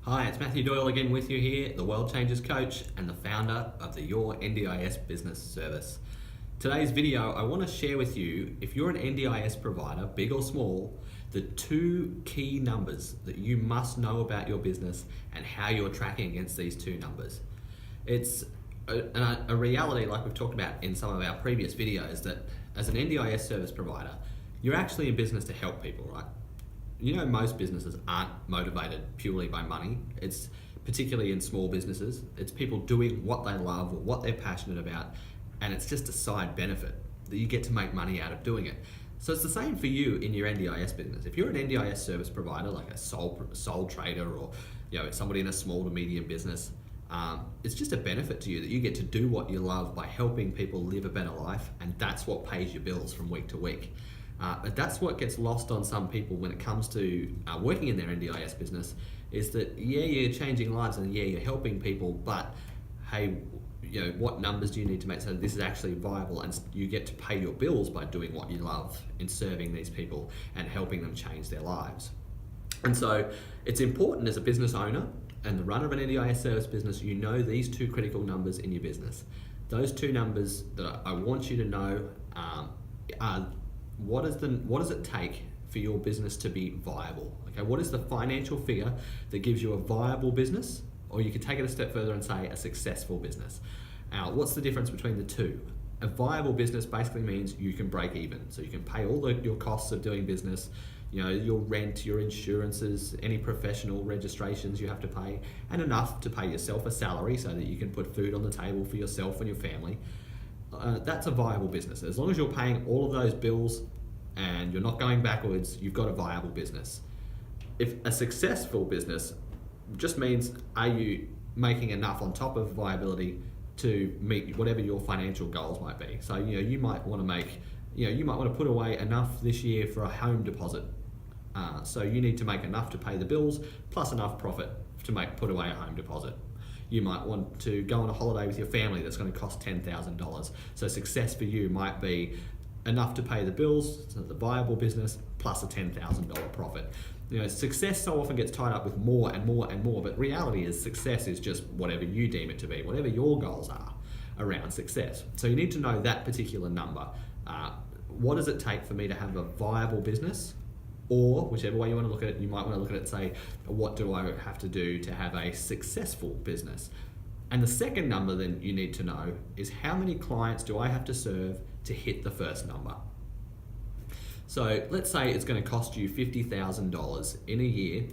Hi, it's Matthew Doyle again with you here, the World Changers Coach and the founder of the Your NDIS Business Service. Today's video, I want to share with you, if you're an NDIS provider, big or small, the two key numbers that you must know about your business and how you're tracking against these two numbers. It's a reality, like we've talked about in some of our previous videos, that as an NDIS service provider, you're actually in business to help people, right? You know, most businesses aren't motivated purely by money. It's particularly in small businesses. It's people doing what they love or what they're passionate about, and it's just a side benefit that you get to make money out of doing it. So it's the same for you in your NDIS business. If you're an NDIS service provider, like a sole trader, or somebody in a small to medium business, it's just a benefit to you that you get to do what you love by helping people live a better life, and that's what pays your bills from week to week. But that's what gets lost on some people when it comes to working in their NDIS business, is that you're changing lives and you're helping people, but hey, what numbers do you need to make so that this is actually viable and you get to pay your bills by doing what you love in serving these people and helping them change their lives. And so it's important as a business owner and the runner of an NDIS service business, you know these two critical numbers in your business. Those two numbers that I want you to know are what does it take for your business to be viable? Okay, what is the financial figure that gives you a viable business? Or you could take it a step further and say a successful business. Now, what's the difference between the two? A viable business basically means you can break even. So you can pay all your costs of doing business, your rent, your insurances, any professional registrations you have to pay, and enough to pay yourself a salary so that you can put food on the table for yourself and your family. That's a viable business. As long as you're paying all of those bills and you're not going backwards, you've got a viable business. If a successful business just means, are you making enough on top of viability to meet whatever your financial goals might be? So you might want to put away enough this year for a home deposit. So you need to make enough to pay the bills plus enough profit to put away a home deposit. You might want to go on a holiday with your family that's going to cost $10,000. So success for you might be enough to pay the bills, so the viable business, plus a $10,000 profit. Success so often gets tied up with more and more and more, but reality is success is just whatever you deem it to be, whatever your goals are around success. So you need to know that particular number. What does it take for me to have a viable business? Or whichever way you want to look at it, you might want to look at it and say, what do I have to do to have a successful business? And the second number then you need to know is, how many clients do I have to serve to hit the first number? So let's say it's going to cost you $50,000 in a year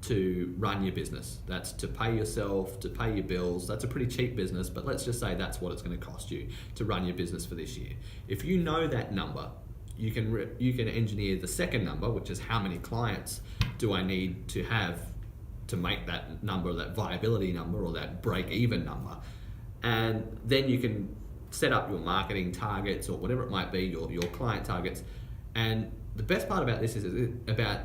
to run your business. That's to pay yourself, to pay your bills. That's a pretty cheap business, but let's just say that's what it's going to cost you to run your business for this year. If you know that number, you can engineer the second number, which is how many clients do I need to have to make that number, that viability number, or that break-even number. And then you can set up your marketing targets or whatever it might be, your client targets. And the best part about this is about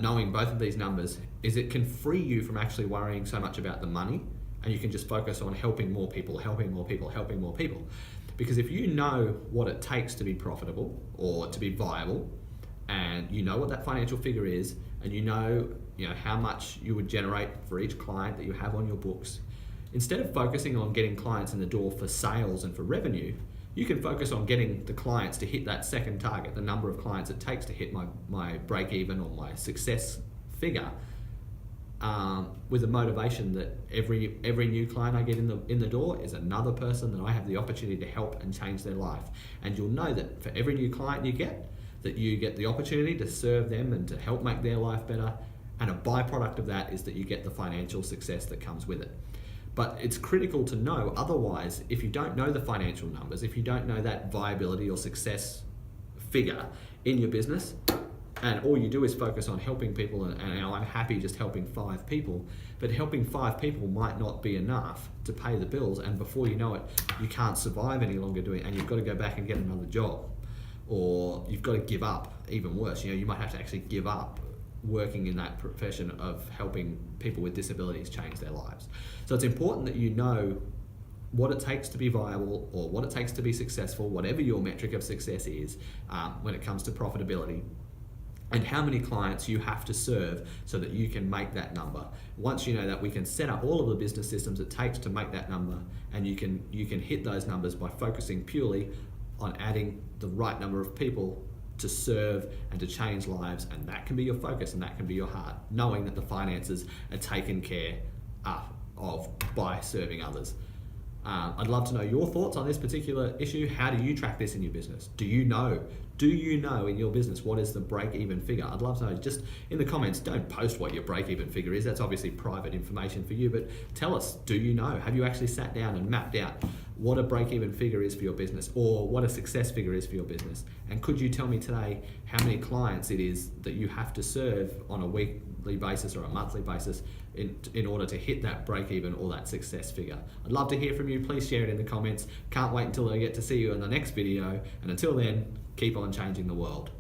knowing both of these numbers is it can free you from actually worrying so much about the money, and you can just focus on helping more people, helping more people, helping more people. Because if you know what it takes to be profitable or to be viable, and you know what that financial figure is, and you know how much you would generate for each client that you have on your books, instead of focusing on getting clients in the door for sales and for revenue, you can focus on getting the clients to hit that second target, the number of clients it takes to hit my break even or my success figure, with the motivation that every new client I get in the door is another person that I have the opportunity to help and change their life. And you'll know that for every new client you get, that you get the opportunity to serve them and to help make their life better. And a byproduct of that is that you get the financial success that comes with it. But it's critical to know, otherwise, if you don't know the financial numbers, if you don't know that viability or success figure in your business, and all you do is focus on helping people, and I'm happy just helping 5 people, but helping 5 people might not be enough to pay the bills, and before you know it, you can't survive any longer doing it, and you've got to go back and get another job, or you've got to give up. Even worse, you might have to actually give up working in that profession of helping people with disabilities change their lives. So it's important that you know what it takes to be viable, or what it takes to be successful, whatever your metric of success is when it comes to profitability. and how many clients you have to serve so that you can make that number. Once you know that, we can set up all of the business systems it takes to make that number, and you can hit those numbers by focusing purely on adding the right number of people to serve and to change lives, and that can be your focus and that can be your heart, knowing that the finances are taken care of by serving others. I'd love to know your thoughts on this particular issue. How do you track this in your business? Do you know in your business what is the break-even figure? I'd love to know. Just in the comments, don't post what your break-even figure is. That's obviously private information for you, but tell us, do you know? Have you actually sat down and mapped out what a break-even figure is for your business, or what a success figure is for your business? And could you tell me today how many clients it is that you have to serve on a weekly basis or a monthly basis in order to hit that break-even or that success figure? I'd love to hear from you. Please share it in the comments. Can't wait until I get to see you in the next video, and until then, keep on changing the world.